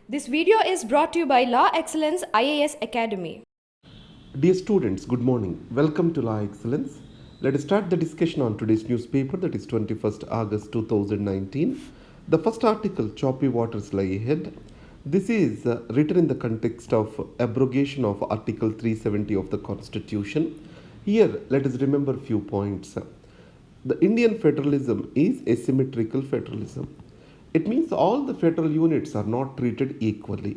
This video is brought to you by Law Excellence IAS Academy. Dear students, good morning. Welcome to Law Excellence. Let us start the discussion on today's newspaper, that is 21st August 2019. The first article, Choppy Waters Lie Ahead. This is written in the context of abrogation of Article 370 of the Constitution. Here, let us remember few points. The Indian federalism is asymmetrical federalism. It means all the federal units are not treated equally.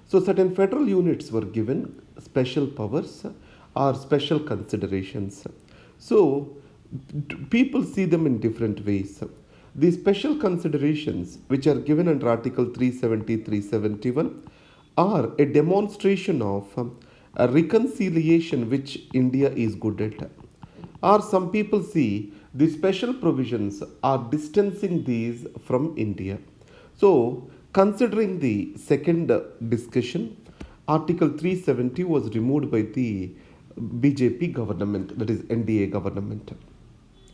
So, certain federal units were given special powers or special considerations. So, people see them in different ways. These special considerations, which are given under Article 370 371, are a demonstration of a reconciliation which India is good at. Or some people see the special provisions are distancing these from India. So, considering the second discussion, Article 370 was removed by the BJP government, that is NDA government.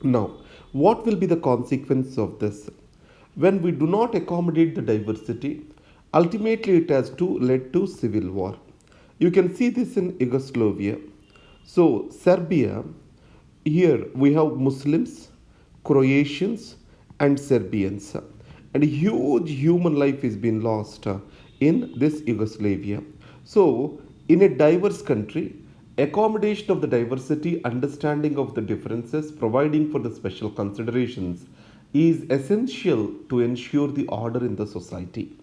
Now, what will be the consequence of this? When we do not accommodate the diversity, ultimately it has led to civil war. You can see this in Yugoslavia. So, Serbia, here we have Muslims, Croatians, and Serbians. And a huge human life is being lost in this Yugoslavia. So, in a diverse country, accommodation of the diversity, understanding of the differences, providing for the special considerations is essential to ensure the order in the society.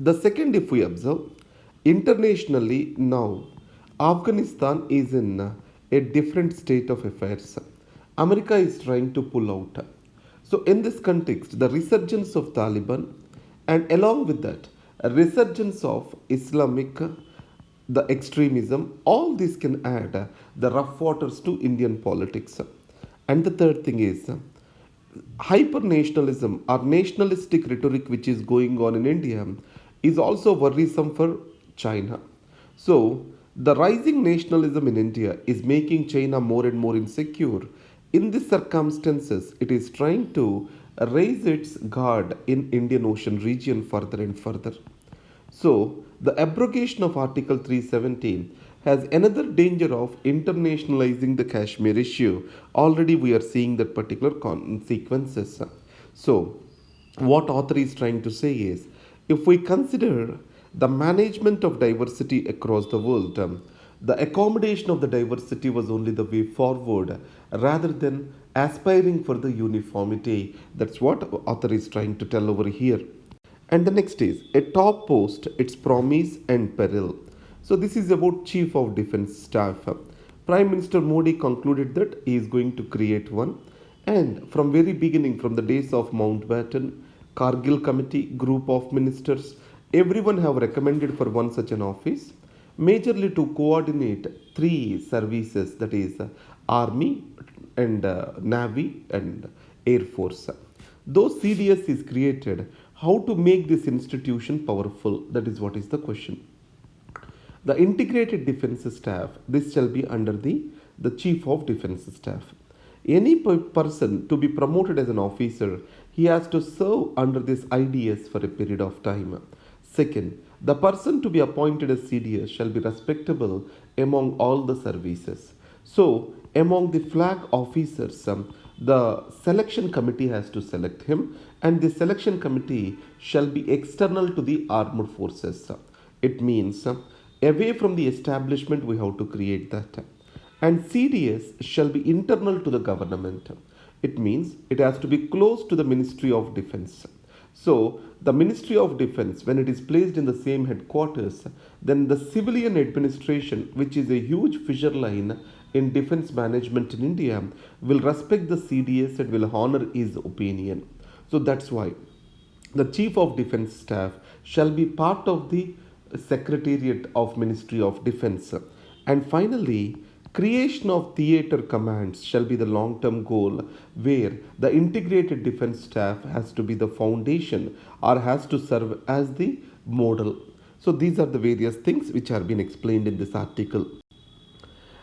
The second, if we observe, internationally now, Afghanistan is in a different state of affairs. America is trying to pull out. So, in this context, the resurgence of Taliban and along with that, a resurgence of Islamic, the extremism, all this can add the rough waters to Indian politics. And the third thing is hyper nationalism or nationalistic rhetoric which is going on in India is also worrisome for China. So, the rising nationalism in India is making China more and more insecure. In these circumstances, it is trying to raise its guard in Indian Ocean region further and further. So, the abrogation of Article 317 has another danger of internationalizing the Kashmir issue. Already we are seeing that particular consequences. So, what author is trying to say is, if we consider the management of diversity across the world, the accommodation of the diversity was only the way forward rather than aspiring for the uniformity. That's what author is trying to tell over here. And the next is a top post, its promise and peril. So this is about Chief of Defence Staff. Prime Minister Modi concluded that he is going to create one. And from very beginning, from the days of Mountbatten, Kargil Committee, group of ministers, everyone have recommended for one such an office, majorly to coordinate three services, that is Army and Navy and Air Force. Though CDS is created, how to make this institution powerful? That is what is the question. The integrated defense staff, this shall be under the chief of defense staff. Any person to be promoted as an officer, he has to serve under this IDS for a period of time. Second, the person to be appointed as CDS shall be respectable among all the services. So, among the flag officers, the selection committee has to select him, and the selection committee shall be external to the armed forces. It means away from the establishment we have to create that. And CDS shall be internal to the government. It means it has to be close to the Ministry of Defense. So, the Ministry of Defense, when it is placed in the same headquarters, then the civilian administration, which is a huge fissure line in defense management in India, will respect the CDS and will honor his opinion. So, that's why the Chief of Defense Staff shall be part of the Secretariat of Ministry of Defense. And finally, creation of theatre commands shall be the long term goal, where the integrated defense staff has to be the foundation or has to serve as the model. So, these are the various things which are being explained in this article.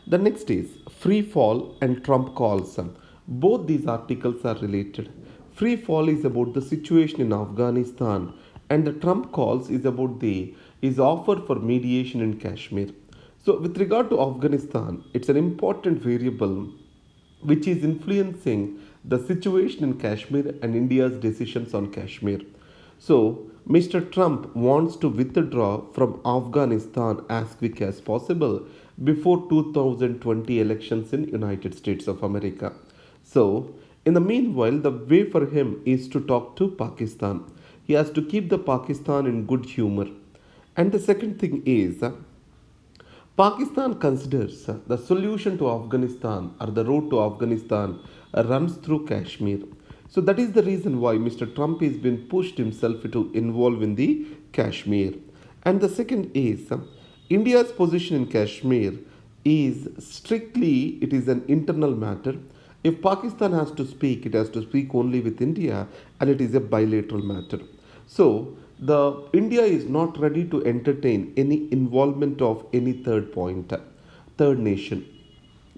The next is free fall and Trump calls. Both these articles are related. Free fall is about the situation in Afghanistan and the Trump calls is about the is offer for mediation in Kashmir. So with regard to Afghanistan, it's an important variable which is influencing the situation in Kashmir and India's decisions on Kashmir. So, Mr. Trump wants to withdraw from Afghanistan as quick as possible before 2020 elections in United States of America. So, in the meanwhile, the way for him is to talk to Pakistan. He has to keep the Pakistan in good humor. And the second thing is Pakistan considers the solution to Afghanistan or the road to Afghanistan runs through Kashmir. So that is the reason why Mr. Trump has been pushed himself to involve in the Kashmir. And the second is India's position in Kashmir is strictly it is an internal matter. If Pakistan has to speak, it has to speak only with India and it is a bilateral matter. So the India is not ready to entertain any involvement of any third nation.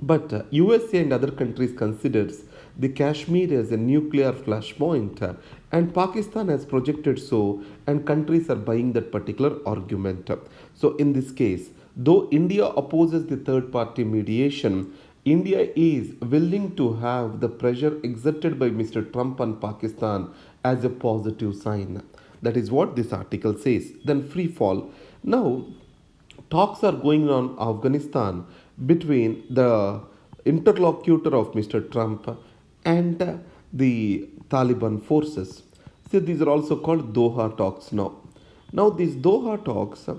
But USA and other countries considers the Kashmir as a nuclear flashpoint and Pakistan has projected so and countries are buying that particular argument. So in this case, though India opposes the third party mediation, India is willing to have the pressure exerted by Mr. Trump on Pakistan as a positive sign. That is what this article says. Then free fall. Now talks are going on Afghanistan between the interlocutor of Mr. Trump and the Taliban forces. So these are also called Doha talks now. Now these Doha talks,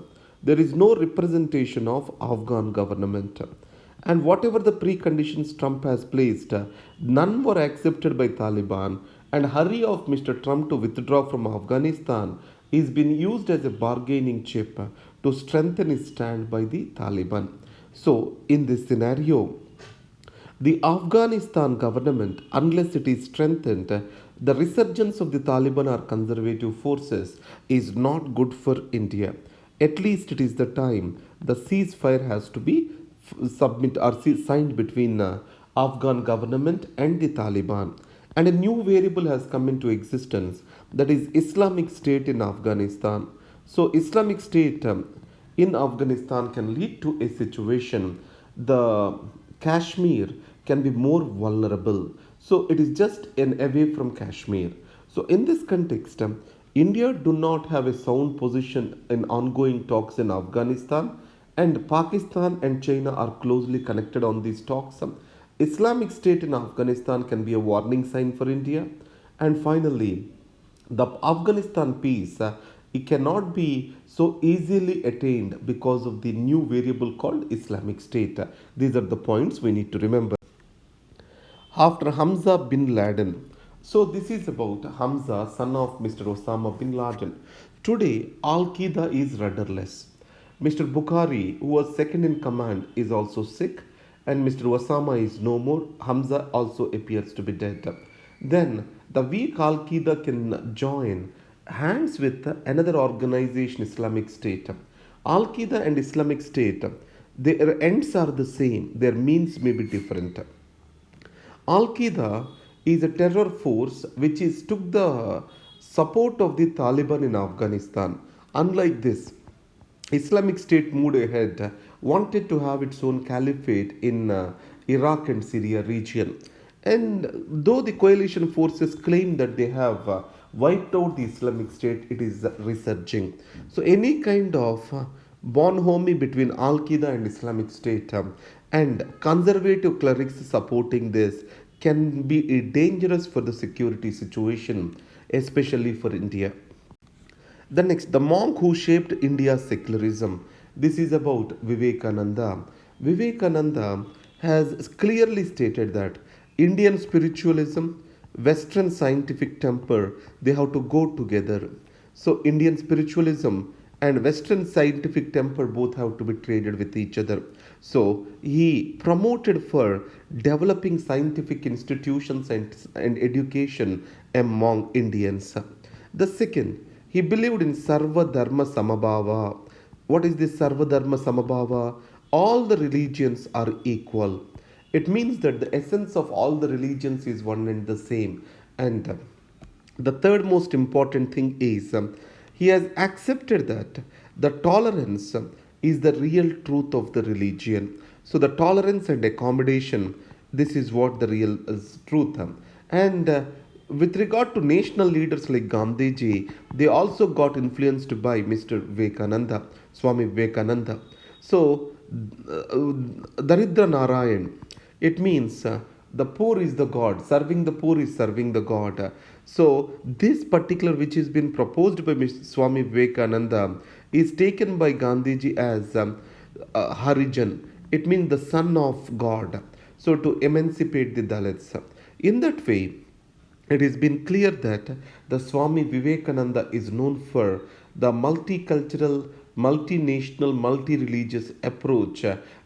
there is no representation of Afghan government. And whatever the preconditions Trump has placed, none were accepted by Taliban. And hurry of Mr. Trump to withdraw from Afghanistan is being used as a bargaining chip to strengthen his stand by the Taliban. So, in this scenario, the Afghanistan government, unless it is strengthened, the resurgence of the Taliban or conservative forces is not good for India. At least it is the time the ceasefire has to be signed between Afghan government and the Taliban. And a new variable has come into existence, that is Islamic State in Afghanistan. So Islamic State in Afghanistan can lead to a situation the Kashmir can be more vulnerable. So it is just an away from Kashmir. So in this context, India do not have a sound position in ongoing talks in Afghanistan, and Pakistan and China are closely connected on these talks. Islamic State in Afghanistan can be a warning sign for India. And finally, the Afghanistan peace it cannot be so easily attained because of the new variable called Islamic State. These are the points we need to remember. After Hamza Bin Laden. So this is about Hamza, son of Mr. Osama Bin Laden. Today, Al Qaeda is rudderless. Mr. Bukhari, who was second in command, is also sick, and Mr. Osama is no more. Hamza also appears to be dead. Then the weak Al Qaeda can join hands with another organization, Islamic State. Al Qaeda and Islamic State, their ends are the same, their means may be different. Al Qaeda is a terror force which is took the support of the Taliban in Afghanistan. Unlike this, Islamic State moved ahead, wanted to have its own caliphate in Iraq and Syria region. And though the coalition forces claim that they have wiped out the Islamic State, it is resurging. So any kind of bonhomie between Al Qaeda and Islamic State and conservative clerics supporting this can be dangerous for the security situation, especially for India. The next, the monk who shaped India's secularism. This is about Vivekananda. Vivekananda has clearly stated that Indian spiritualism, Western scientific temper, they have to go together. So Indian spiritualism and Western scientific temper both have to be traded with each other. So he promoted for developing scientific institutions and education among Indians. The second, he believed in Sarva Dharma Samabhava. What is this Sarva Dharma Samabhava? All the religions are equal. It means that the essence of all the religions is one and the same. And the third most important thing is He has accepted that the tolerance is the real truth of the religion. So the tolerance and accommodation, this is what the real truth. And with regard to national leaders like Gandhiji, they also got influenced by Mr. Vivekananda, Swami Vivekananda. So, Daridra Narayan, it means the poor is the God, serving the poor is serving the God. So, this particular which has been proposed by Mr. Swami Vivekananda is taken by Gandhiji as Harijan. It means the son of God. So, to emancipate the Dalits. In that way, it has been clear that the Swami Vivekananda is known for the multicultural, multinational, multi-religious approach,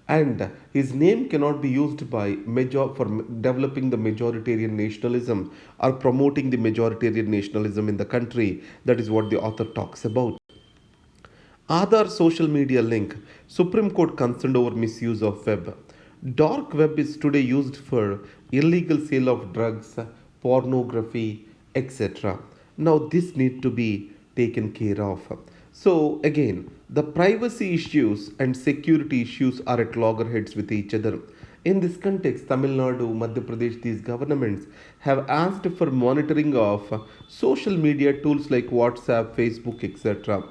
and his name cannot be used by for developing the majoritarian nationalism or promoting the majoritarian nationalism in the country. That is what the author talks about. Aadhaar social media link. Supreme Court concerned over misuse of web. Dark web is today used for illegal sale of drugs, pornography, etc. Now this need to be taken care of. So again, the privacy issues and security issues are at loggerheads with each other. In this context, Tamil Nadu, Madhya Pradesh, these governments have asked for monitoring of social media tools like WhatsApp, Facebook, etc.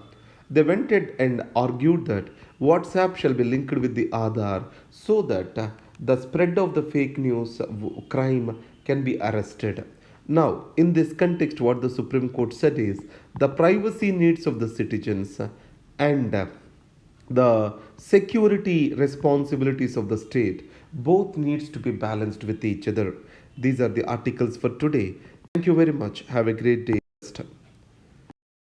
They went ahead and argued that WhatsApp shall be linked with the Aadhaar so that the spread of the fake news crime can be arrested. Now, in this context, what the Supreme Court said is the privacy needs of the citizens and the security responsibilities of the state both needs to be balanced with each other. These are the articles for today. Thank you very much. Have a great day.